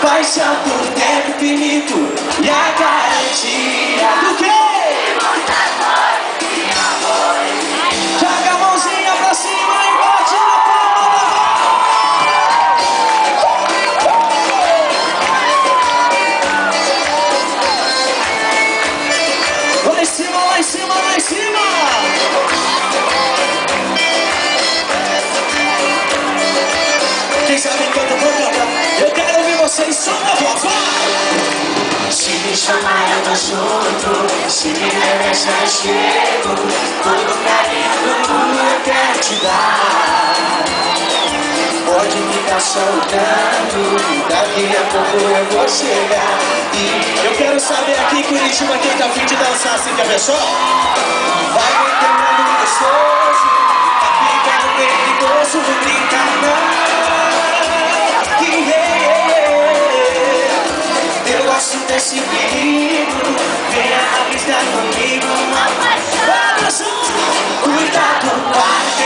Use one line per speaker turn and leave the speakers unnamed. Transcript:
Paixão por tempo infinito e a garantia do quê? Joga a mãozinha pra cima e bate na palma da mão. Lá em cima, lá em cima, lá em cima. Quem sabe canta, vou cantar. Eu quero ouvir vocês, som da voz. Se me chamar eu tô junto, se me der deixa eu chego. Todo carinho do mundo eu quero te dar. Pode ficar soltando, daqui a pouco eu vou chegar. E eu quero saber aqui em Curitiba quem tá afim de dançar assim, quer ver só? Vai me entendendo gostoso, tá ficando perigoso, não brinca não. Eu gosto desse perigo, venha arriscar comigo uma paixão. Cuidado, pai.